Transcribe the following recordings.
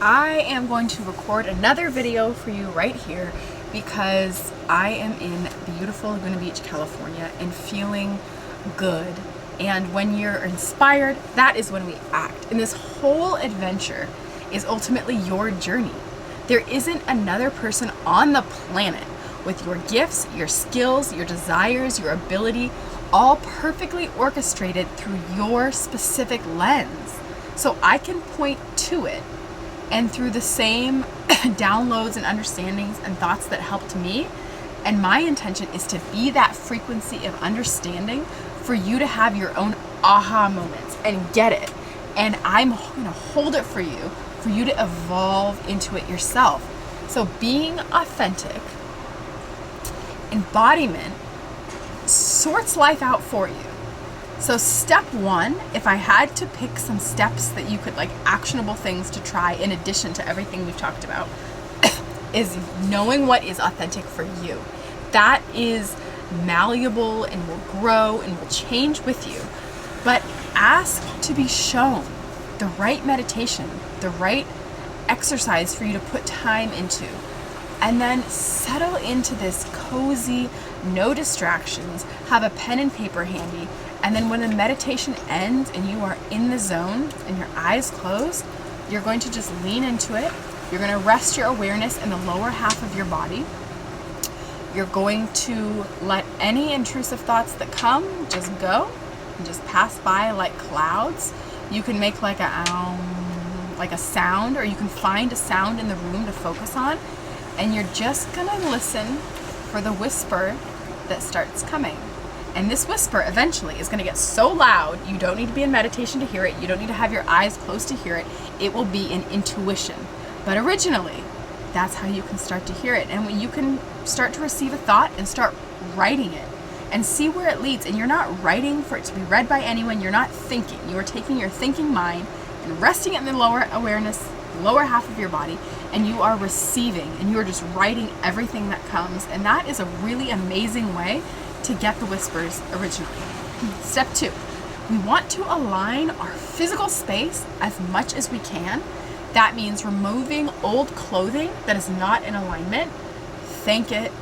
I am going to record another video for you right here because I am in beautiful Laguna Beach, California and feeling good. And when you're inspired, that is when we act. And this whole adventure is ultimately your journey. There isn't another person on the planet with your gifts, your skills, your desires, your ability, all perfectly orchestrated through your specific lens. So I can point to it, and through the same downloads and understandings and thoughts that helped me, and my intention is to be that frequency of understanding for you to have your own aha moments and get it. And I'm going to hold it for you to evolve into it yourself. So being authentic, embodiment, sorts life out for you. So step one, if I had to pick some steps that you could, like actionable things to try in addition to everything we've talked about, is knowing what is authentic for you. That is malleable and will grow and will change with you. But ask to be shown the right meditation, the right exercise for you to put time into. And then settle into this cozy, no distractions, have a pen and paper handy. And then when the meditation ends and you are in the zone and your eyes closed, you're going to just lean into it. You're going to rest your awareness in the lower half of your body. You're going to let any intrusive thoughts that come just go and just pass by like clouds. You can make like a sound, or you can find a sound in the room to focus on. And you're just going to listen for the whisper that starts coming. And this whisper eventually is going to get so loud, you don't need to be in meditation to hear it. You don't need to have your eyes closed to hear it. It will be an intuition. But originally, that's how you can start to hear it. And when you can start to receive a thought and start writing it and see where it leads. And you're not writing for it to be read by anyone. You're not thinking. You are taking your thinking mind and resting it in the lower awareness, lower half of your body, and you are receiving, and you are just writing everything that comes. And that is a really amazing way to get the whispers originally. Step two, we want to align our physical space as much as we can. That means removing old clothing that is not in alignment. Thank it,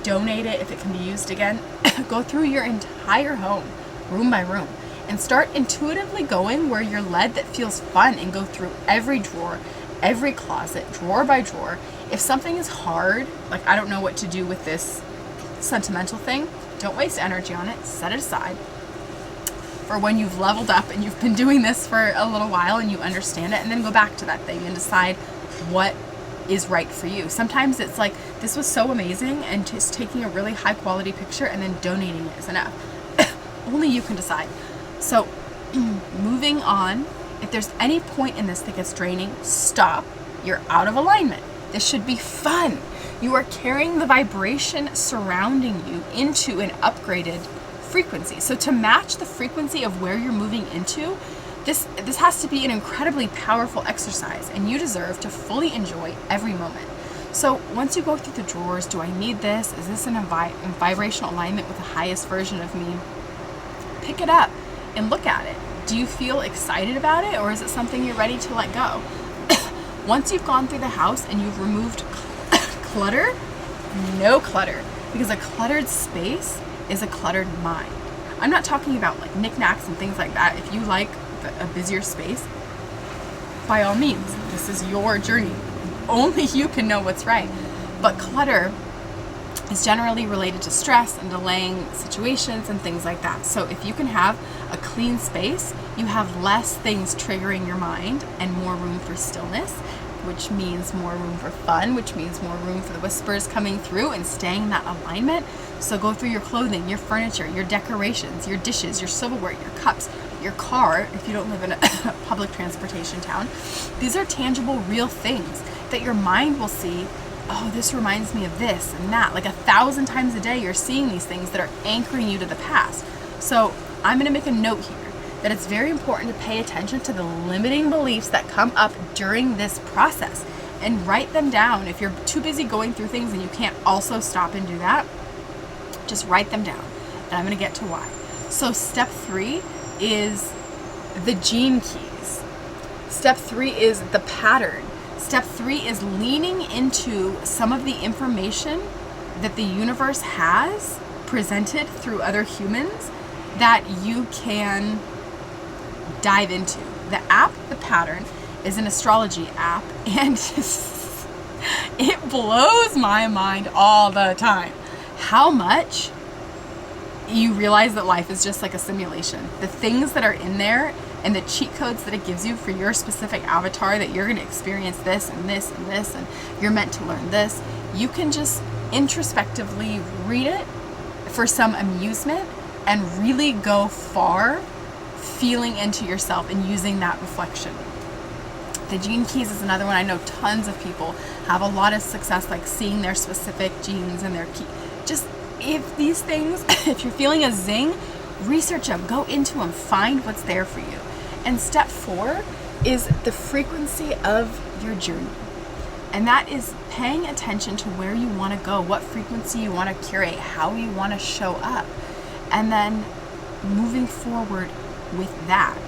donate it if it can be used again. Go through your entire home, room by room, and start intuitively going where you're led that feels fun, and go through every drawer, every closet, drawer by drawer. If something is hard, like I don't know what to do with this sentimental thing, don't waste energy on it. Set it aside for when you've leveled up and you've been doing this for a little while and you understand it, and then go back to that thing and decide what is right for you. Sometimes it's like, this was so amazing, and just taking a really high quality picture and then donating it is enough. Only you can decide. So moving on, if there's any point in this that gets draining, stop. You're out of alignment. This should be fun. You are carrying the vibration surrounding you into an upgraded frequency. So to match the frequency of where you're moving into, this has to be an incredibly powerful exercise, and you deserve to fully enjoy every moment. So once you go through the drawers, do I need this? Is this in vibrational alignment with the highest version of me? Pick it up and look at it. Do you feel excited about it, or is it something you're ready to let go? Once you've gone through the house and you've removed clutter, no clutter, because a cluttered space is a cluttered mind. I'm not talking about like knickknacks and things like that. If you like a busier space, by all means, this is your journey. Only you can know what's right. But clutter is generally related to stress and delaying situations and things like that. So if you can have a clean space, you have less things triggering your mind and more room for stillness, which means more room for fun, which means more room for the whispers coming through and staying in that alignment. So go through your clothing, your furniture, your decorations, your dishes, your silverware, your cups, your car, if you don't live in a public transportation town. These are tangible, real things that your mind will see. Oh, this reminds me of this and that. Like 1,000 times a day, you're seeing these things that are anchoring you to the past. So I'm going to make a note here that it's very important to pay attention to the limiting beliefs that come up during this process and write them down. If you're too busy going through things and you can't also stop and do that, just write them down. And I'm going to get to why. So step 3 is the gene keys. Step 3 is the pattern. Step 3 is leaning into some of the information that the universe has presented through other humans that you can dive into. The app, The Pattern, is an astrology app, and it blows my mind all the time how much you realize that life is just like a simulation. The things that are in there and the cheat codes that it gives you for your specific avatar, that you're going to experience this and this and this, and you're meant to learn this, you can just introspectively read it for some amusement and really go far feeling into yourself and using that reflection. The Gene Keys is another one. I know tons of people have a lot of success, like seeing their specific genes and their key. Just if these things, if you're feeling a zing, research them, go into them, find what's there for you. And step 4 is the frequency of your journey. And that is paying attention to where you want to go, what frequency you want to curate, how you want to show up, and then moving forward with that.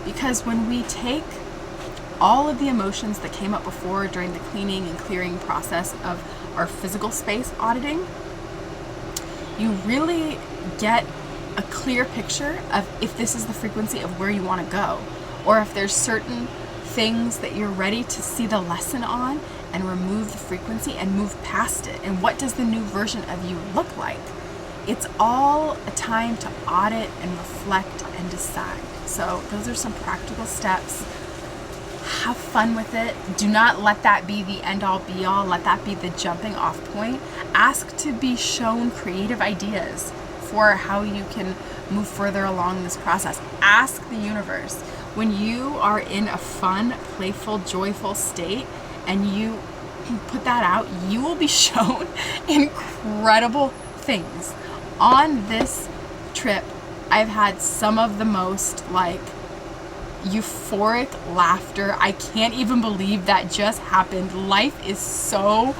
Because when we take all of the emotions that came up before during the cleaning and clearing process of our physical space auditing, you really get a clear picture of if this is the frequency of where you want to go, or if there's certain things that you're ready to see the lesson on and remove the frequency and move past it. And what does the new version of you look like? It's all a time to audit and reflect and decide. So those are some practical steps. Have fun with it. Do not let that be the end all be all. Let that be the jumping off point. Ask to be shown creative ideas for how you can move further along this process. Ask the universe. When you are in a fun, playful, joyful state and you put that out, you will be shown incredible things. On this trip, I've had some of the most euphoric laughter. I can't even believe that just happened. Life is so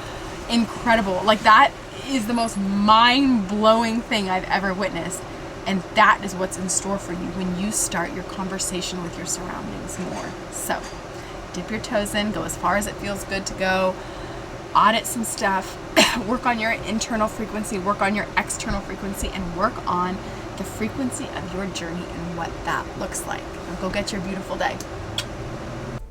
incredible. That is the most mind-blowing thing I've ever witnessed. And that is what's in store for you when you start your conversation with your surroundings more. So dip your toes in, go as far as it feels good to go, audit some stuff, work on your internal frequency, work on your external frequency, and work on the frequency of your journey and what that looks like. Now go get your beautiful day.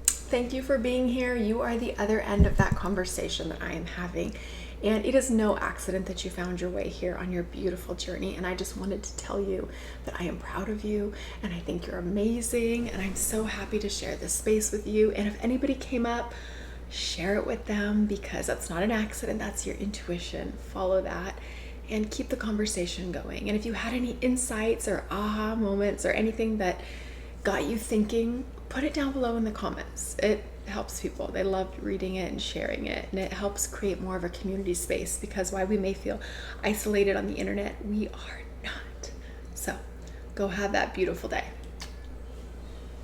Thank you for being here. You are the other end of that conversation that I am having. And it is no accident that you found your way here on your beautiful journey. And I just wanted to tell you that I am proud of you and I think you're amazing. And I'm so happy to share this space with you. And if anybody came up, share it with them, because that's not an accident. That's your intuition. Follow that and keep the conversation going. And if you had any insights or aha moments or anything that got you thinking, put it down below in the comments. It helps people. They love reading it and sharing it, and it helps create more of a community space, because while we may feel isolated on the internet, we are not. So go have that beautiful day.